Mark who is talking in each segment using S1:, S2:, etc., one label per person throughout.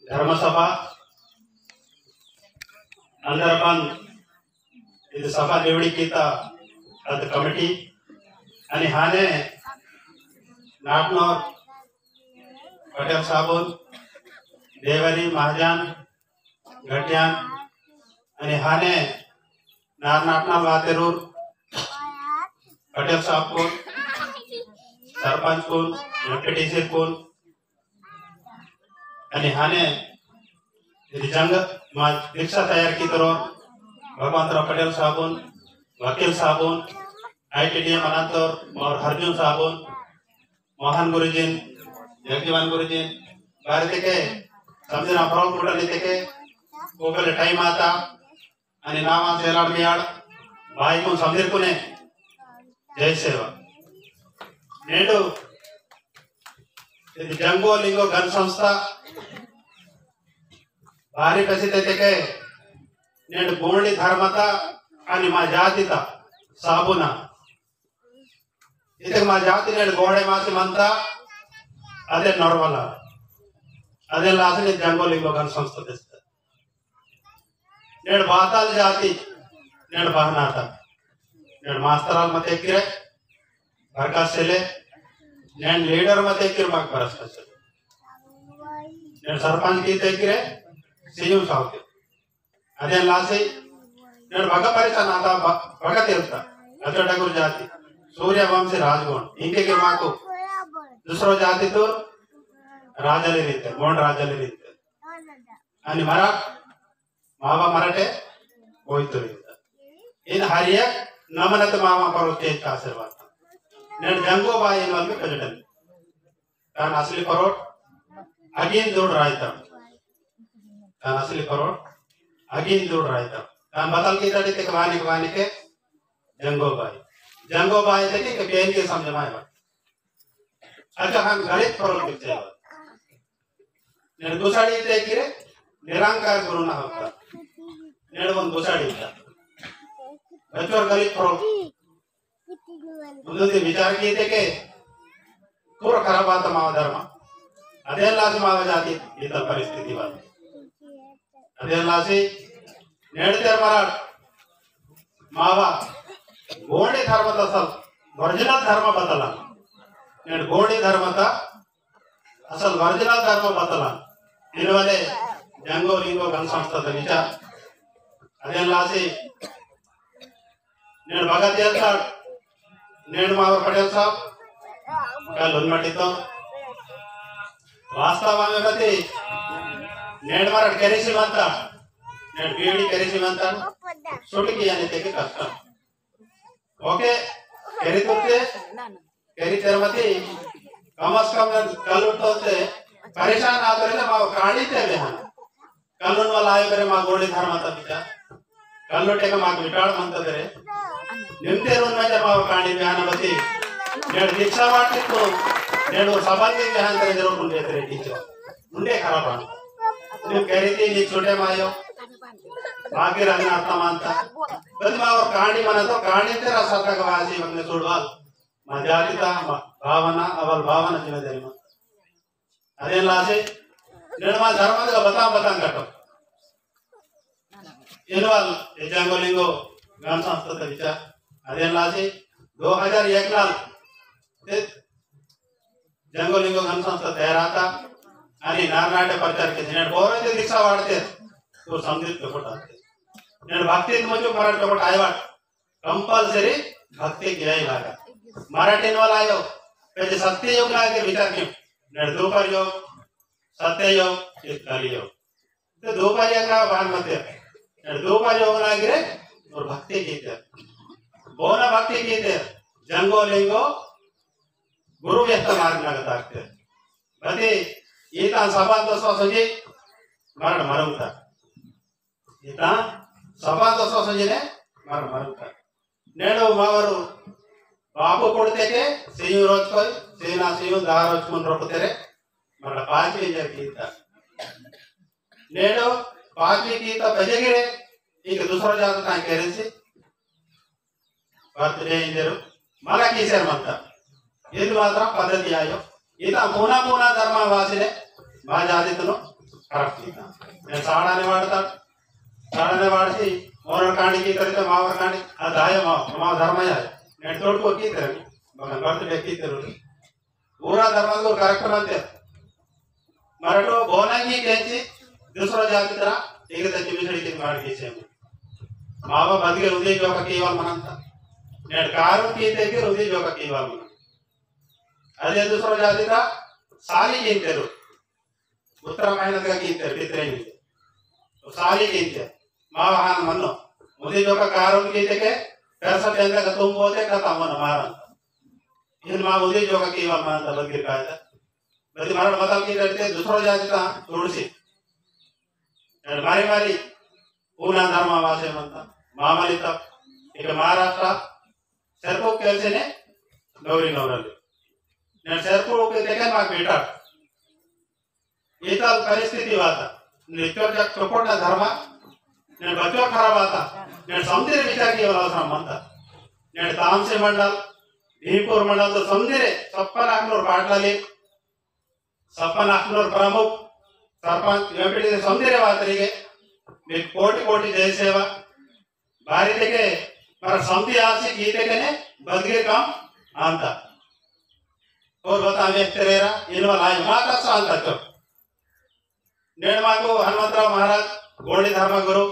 S1: धर्मसभा अंदरपण ಇದು ಸಭಾ ನಿವಡಿಕಿತ ಅದ ಕಮಿಟಿ आणि हाने नाटनोर पटेल साबुन देवरी महाजन घटियान आणि हाने नाटना वातेरूर पटेल साबुन सरपंच कोण एमपीटीसी कोण आणि हाने जंग दीक्षा तयार की तरह भगवंतराव पटेल साबुन वकील साबुन ITDM अनंतर और अर्जुन साबुन मोहन गुरुजीन जगजीवन गुरुजीन भारती के समझना प्रॉब्लम टोटल लेते के कोकले टाइम आता आणि नावा सेलाड मियाड भाई को समझर कोने जय सेवा नेडू ఇది జంగో లింగో గన్ సంస్థ భారీ ప్రసిద్ధి के నేను గోండి ధర్మత అని మా జాతిత సాబున इतने मा जाति ने गोड़े मासी मंता अदे नॉर्मल अदे लासने जंगोली बगन संस्था देस्ता नेड बाताल जाति नेड बहनाता नेड मास्तराल मते किरे भरका सेले नेड लीडर मते किर मग परस्पर से नेड सरपंच की ते किरे सीयू साउते अदे लासे नेड भगा परिचय नाता भगा तेरता अचोटा गुरु जाति सूर्य वंशी राजगुण इनके के माँ को दूसरो जाति तो राजाली रीते गोंड राजाली रीते आणि मरा मावा मराठे कोई तो रीते इन हरिया नमनत मामा पर उच्चेज का आशीर्वाद नेट जंगो बाई इन वाले कजटन कान असली परोट अगेन दूर रायता कान असली परोट अगेन दूर रायता कान बदल की तड़ी तक वानी के जंगो बाई जंगो बाई तक के बेन के समझ में आया अच्छा हम गणित परोट दिखते हैं नेट दूसरी ते किरे निरंकार गुरु ना होता नेट वन दूसरी था बच्चों गणित परोट उन्होंने विचार किए थे कि पूरा खराब आता माव धर्म अधे लासी माव जाती इतना परिस्थिति वाली अधे लासी नेट तेर मराठ मावा गोंडी धर्म असल ओरिजिनल धर्म बदला नेट गोंडी धर्म था असल ओरिजिनल धर्म बदला इन वाले जंगो लिंगो गण संस्था विचार अधे लासी नेट भगत येता नेट मावर पटेल साहब कल उन्मटितो वास्तव में बते नेट मार करेसी मानता नेट बीडी करेसी मानता सोटी यानी ते के कष्ट ओके करी तुते करी तेरमती कम से कम कल उठते परेशान आते ना माव काढ़ी ते बेहन कल उन वाला आये करे माँ गोड़ी धर्म आता बिचा कल उठे का माँ विटाड़ मानता करे निम्ते रोन में जब माव काढ़ी बेहन बती नेट दीक्षा वाटी तो नेट वो सबाल के बेहन करे जरूर उन्हें तेरे टीचर उन्हें खराब आन निम करी थी नी छोटे मायो बाकी रंगना आता मानता बस माव काढ़ी माना तो काढ़ी तेरा सत्ता का वासी बंदे छोड़वाल मजाती था भावना अवल भावना जिम्मे देरी में अरे लासे नेट माँ धर्म का बतां कटो इनवाल एजांगो लिंगो गण संस्था विचार अरे लासे 2001 लाल जंगो लिंगो गण संस्था तैयार आता आणि नारनाटे प्रचार के नेट बोरे दीक्षा वाढते तो समझित कोट आते नेट भक्ति मजो मराठी कोट आयवाट कंपल्सरी भक्ति गिराई लागा मराठी वाला आयो पहले सत्य योग लागे विचार के नेट दोपर योग सत्य योग कली योग तो दोपर योग का बान मत नेट दोपर योग लागे रे और भक्ति कीते बोना भक्ति कीते जंगो लिंगो गुरु व्यस्त मार्ग लगता बते इतना सभा तो सोचे मरण मरुता इतना सभा तो सोचे ने मरण मरुता नेडो मावरू बाबू कोडते के सीयू रोज कोई सीना सीयू दार रोज मुन रोकते रे मरण पांचवी जर कीता नेडो पांचवी कीता बजेगिरे एक दूसरा जाता तां केरेसी बर्थडे इंदरू मला कीसर मत ಇದು ಮಾತ್ರ ಪದ್ಧತಿ ಆಯೋ ಇದ ಮೂನಾ ಮೂನಾ ಧರ್ಮ ವಾಸಿನೆ ಮಾ ಜಾತಿತನು करेक्ट साड़ाने वाड़ी मोर कांडी की तरह मावर कांडी अदाय मा धर्म है नेट तोड़ को की तरह बगन बर्थ की तरह पूरा धर्म को करेक्ट मानते मराठो बोना की कहती दूसरा जाति तरह एक तक मिसड़ी के मार के से मावा बदगे उदय जो का केवल मनंता नेट कारू की तेगे उदय जो का केवल मन अरे दूसरा जाति था साली के तेरो उत्तर मेहनत का की तेरे कितने नहीं तो साली के तेरे मावा हान मनो उदय जो का कारू की तेगे पैसा पेंदा का तुम बोलते का तामन हमारा इन माँ उदय जो का केवल मनंता बदगे का है बल्कि मराठ बताओ की करते दूसरा जाति था तुलसी मारी पूना धर्मवासे मनता मामली तब इक महाराष्ट्र सेरपो कैसे ने गौरी नवरली ने सेरपो के देखे माँ बेटा इताल परिस्थिति वाता नित्यों जब चौपट धर्म ने बच्चों खराब आता ने समुद्र विचार की वाला मनता ने तामसे मंडल भीमपुर मंडल तो समुद्र सप्पन आखनोर पाटलाली सप्पन आखनोर प्रमुख सरपंच एमपीटी समुद्र वातरिगे మీకు కోటి కోటి జయ సేవ భారీ देखे पर समझी आसी गीते के ने बदगे काम आंता और बता व्यक्त रेरा इन वाला माता सांता को नेड़मा को हनुमंतराव महाराज गोड़ी धर्म गुरु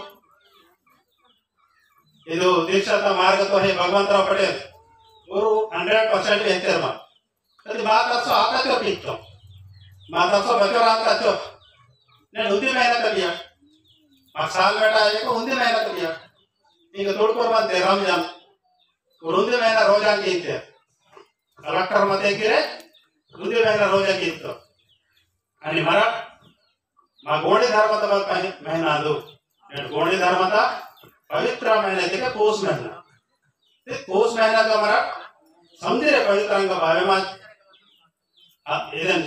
S1: ಇದು ದೀಕ್ಷಾತ ಮಾರ್ಗ तो है भगवंतराव पटेल गुरु 100% व्यक्त मा तदी माता सो आता तो पिक्तो माता सो बचोर आता तो ने उदी मेहनत किया साल बेटा है को उन्दी मेहनत किया ಈಗ ತೋಡ್ಕೊರ್ಬಂತೆ ರಂಜಾನ್ ಉಂದಿ ಮೇನ ರೋಜಾ ಕೀತೆ ಕಲೆಕ್ಟರ್ ಮತ್ತೆ ಕಿರೆ ಉಂದಿ ಮೇನ ರೋಜಾ ಕೀತು आणि मरा मा गोणी धर्मता बघ काही महिना दो गोणी धर्मता पवित्र महिना के पोष महिना ते पोष महिना का मरा समझे पवित्रांग भावे मा इदन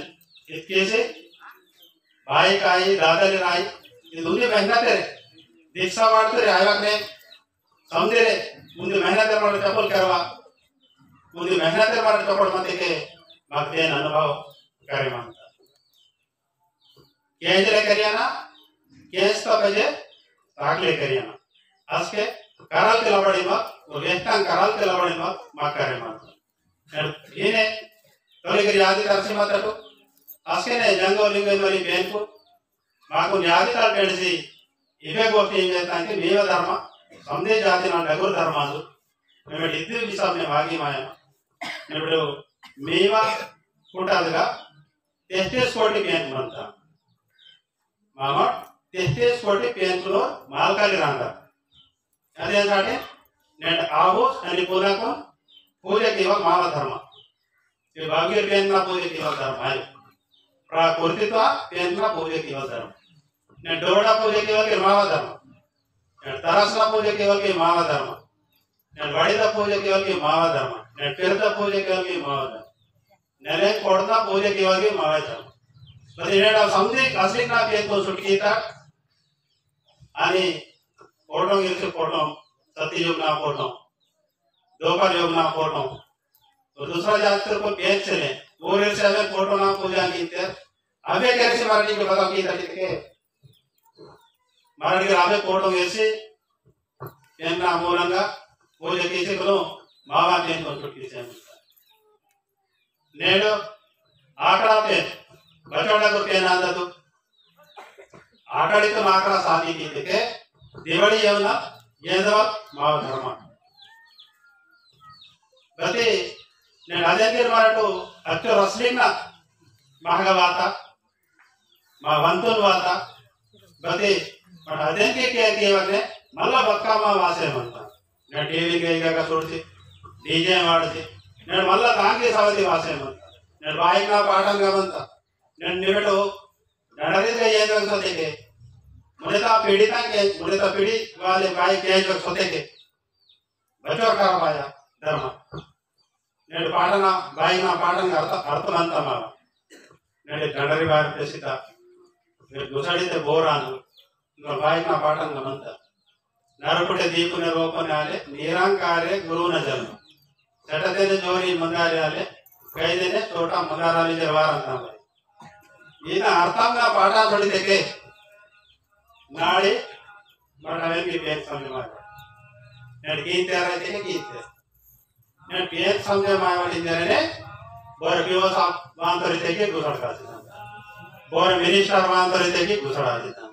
S1: इतके से भाई काई दादाली राई ये दूसरी महिना तेरे दीक्षा वार्ते रे आया ने समझे रे मुझे मेहनत करने चपल करवा मुझे मेहनत करने चपल मत के भक्ति अनुभव करे मानता केंद्र करियाना केंस तो बजे रागले करियाना आज के कराल के लबड़ी मत और व्यक्तां कराल के लबड़ी मत माँ करे मानता ये ने तोले के याद करसी मत तो आज के ने जंगल लिंगे मरी बहन को माँ को याद कर कैसे इवे गोष्ठी इंगे ताकि मेवा धर्म समझे जाति ना नगर धर्मांधु मैं इतने विषय में भागी माया मैं बड़े मेवा कोटा लगा 33 कोटी पेन बनता मामा 33 कोटी पेन को माल का लिरांगा अरे जाने नेट आओ अनि पूरा को पूरे केवल मावा धर्म ये भागी पेन ना पूरे केवल धर्म है प्राकृतिक पेन ना पूरे केवल धर्म ने डोड़ा पूजे केवल के मावा धर्म ने तरसला पूजे केवल के मावा धर्म ने बड़ीदा पूजे केवल के मावा धर्म ने फिरदा पूजे केवल के मावा धर्म नेले कोड़दा पूजे केवल के मावा धर्म बस इनेडा समझी असली ना के तो सुटकीता आणि फोटो गिरसे फोटो सत्ययुग ना फोटो दोपर योग ना फोटो तो दूसरा जाति को पेज चले वो रे से फोटो ना पूजा कीते अबे कैसे मारनी के बताओ की तरीके के मराठी रामे कोटो ऐसे पेन्ना मूलंगा वो जो कैसे करो मावा पेन को छुट्टी से नेडो आकड़ा पेन बचोड़ा को पेन आंदा तो आकड़ी तो आकड़ा साथी की थे दिवाली ये ना ये दवा मावा धर्म बते ने राजा के मराठो अच्छो रसलिंग ना महागवाता मा वंतुन वाता बते पर अदेन के क्या किया वने मल्ला बक्का मा वासे मनता ने टीवी के का सोडसी डीजे वाडसी ने मल्ला तांगे सावती वासे मनता ने बाइक ना पाटन का बनता ने निवेटो नडरे के ये जग सोते के मुझे तो पीड़ी वाले बाइक के जग सोते के बच्चों का पाया धर्म ने पाटना बाइक ना पाटन का अर्थ मनता मा ने नडरे बार पेसिता ने गुसाड़ी ते बोरानु बाइक ना पाठन गमनता नरपुटे दीपुने रोपने आले निरंकारे गुरु न जन्म चटते ने जोरी मंदारे आले कई देने छोटा मंदाराली जरवार अंता भाई ईना अर्थम ना पाठा थोड़ी देखे नाड़ी मरने की पेन समझ में नेट गीत यार है देखे गीत नेट पेन समझ में आया वाली जरे ने बोर बियो साम वांतरी देखे गुसड़ का बोर मिनिस्टर वांतरी देखे गुसड़ा देता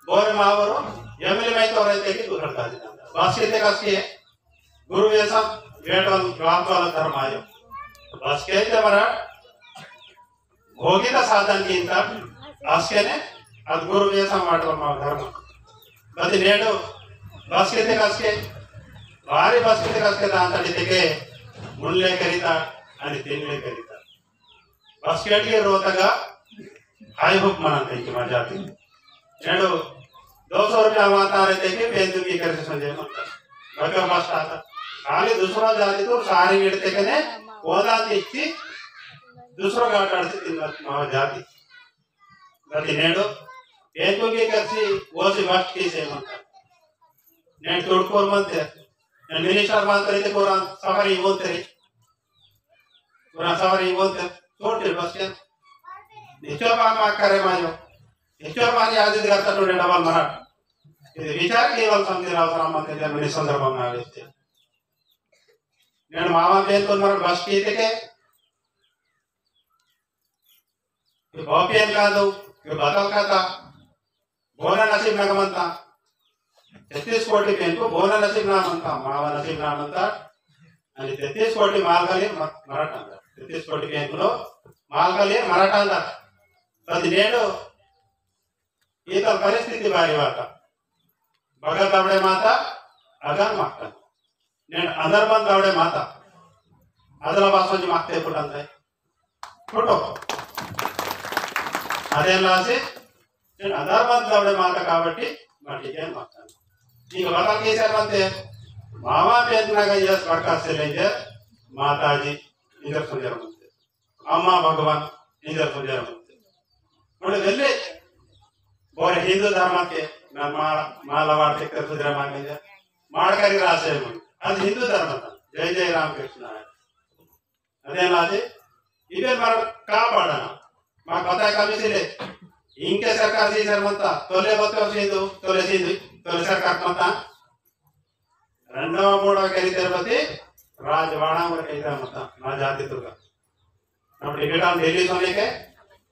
S1: बोर मावरो एमएलए में तो रहते कि गुसड़ का देता बस के देखा सी है गुरु ये सब वेट वाला धर्म आयो बस के मरा भोगित साधन की आस्केने ಅದು ಗುರು ವೇಷ ಮಾಡುವ ಧರ್ಮ ಮತ್ತೆ ನೇಡು ಬಸ್ ಗೆ ಕಸ್ಕೆ ಭಾರಿ ಬಸ್ ಗೆ ಕಸ್ಕೆ ಅಂತ ಹೇಳಿದಕ್ಕೆ ಮುಳ್ಳೆ ಕರೀತಾ आणि तिनले करीता बस के रोतग हाई हुक मनाते कि मजा आती नेडो 200 रुपया माता रहते कि पेंदु की कर संजय मत बका बस आता खाली दूसरा जाती तो सारी गिरते कने ओदा इच्ची दूसरा गाट आड़ती तीन माव जाती गति नेडो पेंदु की करसी वो सी बस की से मत नेड तोड़कोर मत मिनिस्टर बात करते कोरा सफारी बोलते पूरा सवारी बोलते छोटे बस के निश्चय बात करे मायो निश्चय बात याद करता तो डबल मरा ఇది విచార కేవలం సందేహ అవసరం అంటే మన సందర్భంగా వేస్తే నేను మామ పేరుతో మన బస్ కీతికే ये बापियन का दो ये बदल का था बोना नसीब ना कमंता 33 कोटी पेन को बोना नसीब ना मनता मावा नसीब ना मनता आणि 33 कोटी मालकाले मराठा 33 कोटी पेन को मालकाले मराठा अंदा तद नेडो ये तो परिस्थिति बारी वाता बगा दावडे माता अगान मागता నేను अंदर बंद दावडे माता ಅದರ ಭಾಷೆಗೆ ಮಾಕ್ತೆ ಕೊಟ್ಟಂತೆ ಫೋಟೋ అదేలాసి నేను अंदर बंद दावडे माता కాబట్టి మట్టికే మాతాను ಈಗ ಬದಲ ಕೇಸರಂತೆ मामा पेटनागा यस प्रकाश से लेंगे माताजी इधर सुंदर मंदिर अम्मा भगवान इधर सुंदर मंदिर और दिल्ली और हिंदू धर्म के मालावाड़ के कर सुंदर मांगेंगे मारकरी राशे में आज हिंदू धर्म था जय जय राम कृष्ण है अरे लाजे इधर मार का पढ़ना माँ पता है कभी से ले इनके सरकार से सरमंता तोले बत्तों से हिंदू तोले सरकार मता రెండవ మూడవ కరి తిరుపతి రాజవాड़ा में कहीं मत ना जाती तुर्गा हम टिकट हम दिल्ली सोने के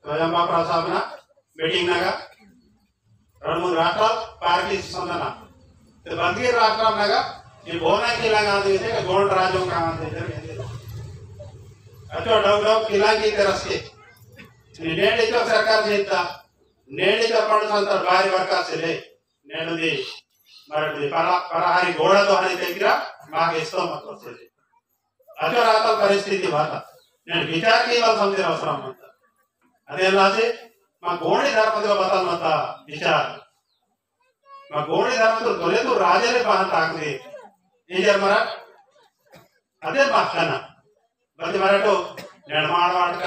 S1: स्वयं बाप साहब ना मीटिंग नागा రెండు మూడు రాష్ట్రాలు పార్టీ సందన तो बंदी राष्ट्र नागा ये बोना किला गांधी थे गोंड राजों का गांधी थे अच्छा डॉग किला की तरफ से नेड़ी तो सरकार जीता नेड़ी तो पंड संतर भारी वर्का से ले नेड़ी मरदी परहारी घोड़ा तो हरी देखिरा मागे इस्तो मत वस्तुले अच्छा राता परिस्थिति बाता నేను విచార కేవలం సమझे అవసరం అంత అదే లాజే మా గోడి ధర్మతో బతాల్ మత విచార మా గోడి ధర్మతో తొలే तो రాజరే బాహంత ఆకలి ఏజర్ మర అదే మాఖన బతి మరటో నిర్మాణ వాటక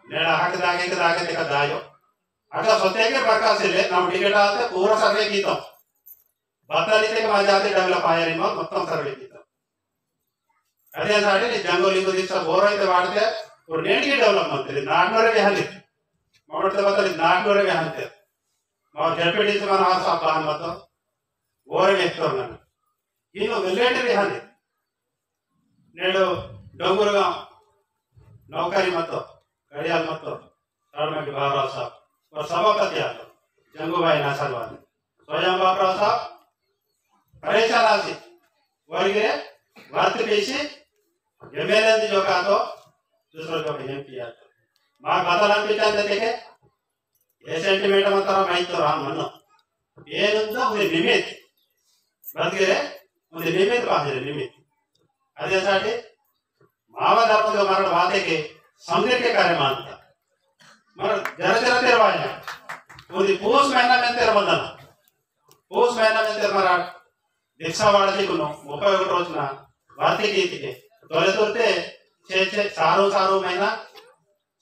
S1: నేడ హక్ దాగే తెక దాయో అగా సత్యకే ప్రకాశలే ನಮ್ಮ ಟಿಕೆಟ್ ಆತೆ ಪೂರ ಸರ್ವೆ ಕೀತೋ बताली माझ्या डेव्हलप आहे रे मग మొత్తం सर्वे किया अरे साडे जंगली को दिवस बोर అయితే వాడితే और नेटकी डेवलपमेंट रे नागनोरे बेहली मोडते बताली नागनोरे बेहलते और जेपीडी से मन आसा बान मत बोर वेक्टर नन इनो वेलेटे बेहली नेडो डोंगुरगा नौकरी मत गड़ियाल मत ताड़मे के बाबा साहब और सभापति आलो जंगूभाई नासरवाल स्वयं बाबा साहब परेशान आसी वर्गे वर्त पेशी एमएलए जो का तो दूसरों को नहीं किया तो मां बदलान पिटाते देखे ये सेंटीमेंट मात्र माहित तो राम मनो ये नुंदा उन्हें निमित बदगे उन्हें निमित बाहर निमित अरे साडे मावा दापो जो मरण बाते के समझे के कार्य मानता मर जरा तेरवाया उन्हें पोस महीना में तेर बदला पोस महीना में तेर मरा दीक्षा वाले को 31 రోజున वार्ते गीतिके तोले तोरते छे सारो महीना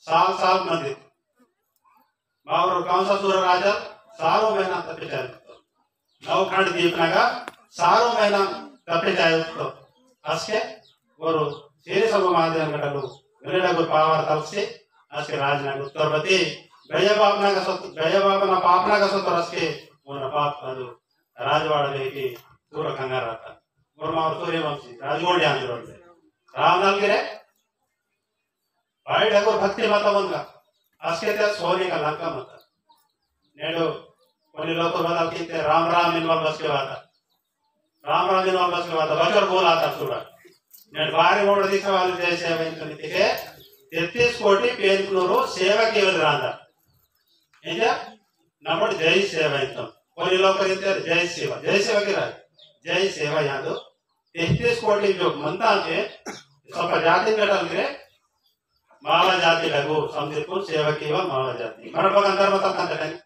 S1: साल मंदिर मावर कौन सा सूर राजा सारो महीना तपे जाए नौ खंड दीपनागा सारो महीना तपे जाए तो अस्के और ಸೇರಿ ಸಭೆ ಮಾಧ್ಯಮ ಗಟ್ಟಲು ಗರೆಡ ಗುರು ಪಾವರ್ ತಲಸಿ आज के राजनाग उत्तरपति गया बापना का सत गया बापना पापना का सत रस के मोना पाप ಅದು ರಾಜವಾಡ ಬೇಕಿ ಪೂರ ಕಂಗಾರಾತ ಗುರುಮ ಅವರು ಸೂರ್ಯವಂಶಿ ರಾಜಗೋಡಿ ಆಂಧ್ರೊಳ್ಳೆ ರಾಮನಾಲ್ಗಿರೆ ಬಾಯಿ ಡಗೋರ್ ಭಕ್ತಿ ಮತ ಬಂದ ಅಸ್ಕೆ ತೆ ಸೋನಿ का लंका मत नेडो కొన్ని लोग बदल के राम राम इनवाल बस के बात राम राम इनवाल बस के बात बचर बोला था सूरा नेड बारी मोड़ दिखे वाले जय सेवा इनके 33 कोटी पेनकुनूರು ಸೇವಾ ಕೇಳಿದ್ರ ಅಂತ ಏನ ನಮ್ಮ ಜೈ ಸೇವಾ ಅಂತ కొన్ని लोग करीते जय सेवा की राज जय सेवा यादो 33 कोटी जो मनता के सब जाति बेटल माला जाति लघु समझिपुर सेवा की माला जाति मन बग अंदर मत कंತ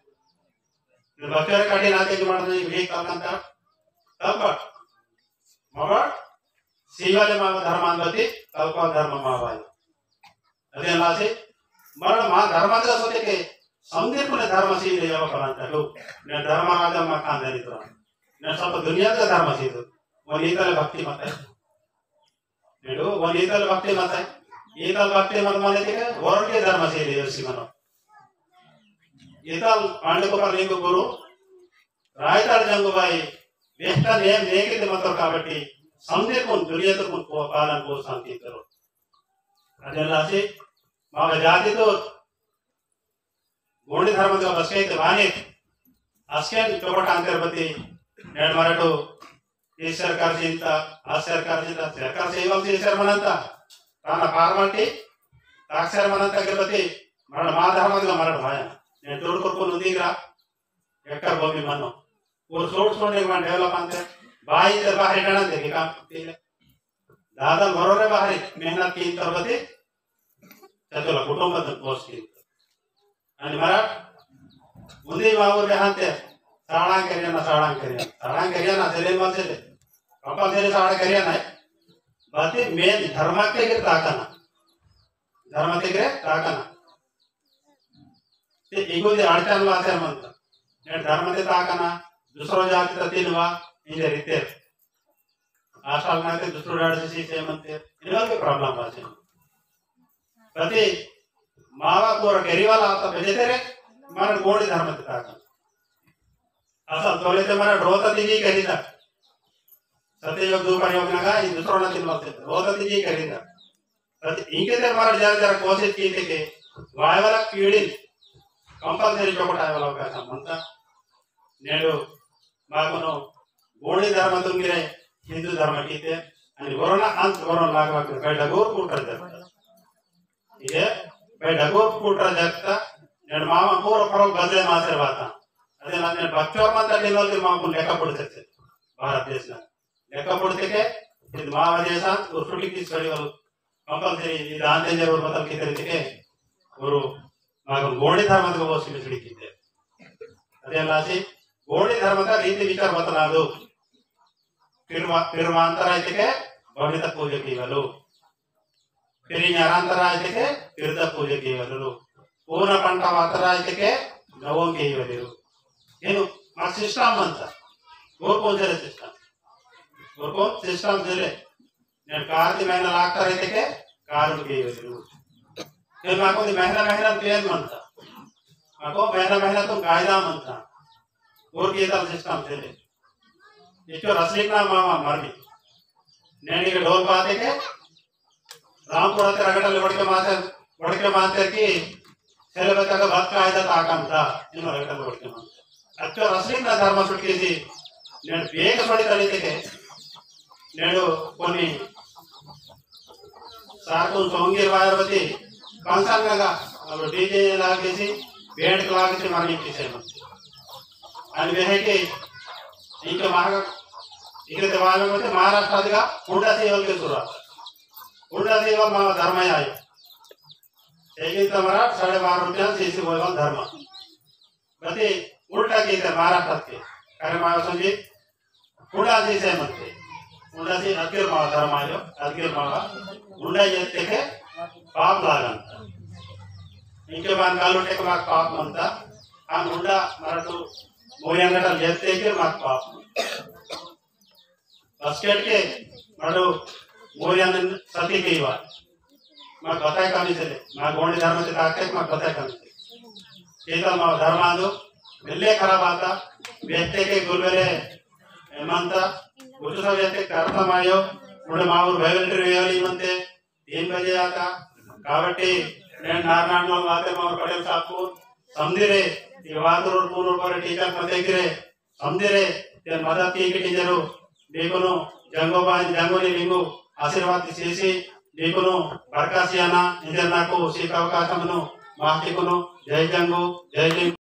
S1: बच्चों काटी नाते की मारने भी कंತ तब मग सीवाले माव धर्मांगति कल्प धर्म मावाय अदे लासे मरण मा धर्मांग सोते के समझिपुर धर्म सीधे ಯಾವ ಪರಂತರು ನೆ ಧರ್ಮ ರಾಜ ಮ ಕಾಂದರಿದ್ರು ನೆ ಸ್ವಲ್ಪ ದುನಿಯಾದ ಧರ್ಮ सीधे वनीतल भक्ति मत है नेडो वनीतल भक्ति मत है ईतल भक्ति मत माने के वरण के धर्म सीधे योसी मनो ईतल पांडुगोपाल लिंग गुरु रायताड़ जंगुबाई बेहतर नेम नेकिते मत కాబట్టి समझिपुर दुनियाతో को पालन को शांति करो अदे लासे मा जाति तो गोंडी धर्म का बसके वाणी अस्केन चोपट अंतर्गति नेड मराठो ಈ ಸರ್ಕಾರ ಚಿಂತ ಆ ಸರ್ಕಾರ ಚಿಂತ ಸರ್ಕಾರ ಸೇವಲ್ చేశారు మనంతా ತಾನ ಫಾರ್ಮಾಲಿಟಿ తాక్షర మనంతా గబతి మన మా ధర్మగా మరణ భాయ నేను తోడు కొడుకుని ఉందిరా ఎక్కడ భూమి మన్ను और सोच सोने में डेवलप अंते बाई से बाहर जाना देखिए काम दादा बरोरे बाहर मेहनत की तरबती चलो कुटुंब तक पोस्ट की आणि मरा मुंदी बाबू बेहांते साळांग करिया ना चले मत चले पापा तेरे साड़ा करिया ना बातें मेन धर्म के ताकना ते ईगो दे अडचण वासे म्हणता ने धर्म ते ताकना दुसरो जाती ततीनवा इंजे रीते आशाल नाते दुसरो डाडसी से म्हणते इनवा के प्रॉब्लम वासे प्रति मावा कोर करिवाला आता बेजेते रे मन गोडी धर्म ते ताकना असल तोले ते मरा रोता तिजी करीदा सत्ययोग दुपारी योगनागा इ दुसरो न तिनवते रोता तिजी करीदा प्रति इंके ते मरा जरा कोशिश कीते के वायवाला पीड़ी कंपल्सरी चोकटा वाला का संबंध नेडो मागनो गोडी धर्म तुंगिरे हिंदू धर्म कीते आणि वरोना अंत वरोन लागवा के डगोर कुटर जगता ये बे डगोर कुटर जगता नेड मामा पूरा फरो बदले मासे बाता अदे नाने बच्चों माता लेवल के मामू लेखा पढ़ सकते भारत देश में लेखा पढ़ते के इस मावा जैसा उसकी किस कड़ी वालों कंपल्सरी दांते जरूर मतलब कितने दिखे और मागो गोडी धर्म को वो सिमिसड़ी कीते अदे लासी गोडी धर्म का रीति विचार बतला दो फिर मांतरा इतके भविता पूजा की वालों फिर न्यारांतरा इतके फिर द पूजा की वालों पूर्ण पंटा मातरा इतके नवों की वालों ಏನು ಆ ಸಿಸ್ಟಮ್ ಅಂತ ಗೋರ್ಕೋಂಜರೆ ಸಿಸ್ಟಮ್ ಜರೆ నేను కార్తి మహిళ లాక్టర్ అయితే కారు కేవరు నేను మాకు మహిళ పేరు అంత మాకు మహిళతో కాయదాం అంత ఊరికేదాం సిస్టమ్ జరే ఇచ్చో రసలినా మామ మర్మి నేను ఇక డోల్ పాతేకే రాంపుర రగడలు వడకే మాతేకి సెలబతక బాత్ కాయదా తాకంత నేను రగడలు వడకే మాత अच्छा रसलिंग ना धर्म सुटकेसी నేను ಬೇಗ ಸೊಡಿತಲಿಕ್ಕೆ నేను కొన్ని సార్కు సౌంగీర్ వాయర్వతి కాన్సంగగా అవి డీజే లాగేసి బ్యాండ్ లాగేసి మరణించేసాను అని వెహకి ఇంకా మాగా ఇక్కడ వాయర్వతి మహారాష్ట్రదిగా ఉండా సేవలకి సురా ఉండా సేవ మా ధర్మయ ఆయ ఏకి తమరా 12.5 रुपया सीसी बोलवा धर्म प्रति उल्टा की महाराष्ट्र के कारण माया समझी उल्टा जी से मत उल्टा जी अधीर मावा धर्म आयो अधीर मावा उल्टा ये के पाप लागन इनके बाद कालुटे के बाद पाप मनता हम उल्टा मराठू मोरियांगटा लेते के बाद पाप बास्केट के मराठू मोरियांग सती की बात मैं बताए करनी चले मैं गोंडी धर्म से ताकते मैं बताए करनी चले ये तो मैं धर्मादु मिलने खराब आता व्यक्ति के गुरुवेले हेमंत गुरु सब व्यक्ति करता मायो मुझे माऊर वेवल्टर वेवली मंते 3 बजे आता कावटी నేను నారాయణ వాతే మార్ పటేల్ సాబ్కు समझिरे ये बात रोड पूर्ण पर टीचर मतेगिरे समझिरे ये मदद की टीचरू देखो जंगोनी लिंगु आशीर्वाद చేసి देखो बरकासियाना इंजर नाको सीख अवकाशमुनु माहिकुनु जय जंगु जय लिंगु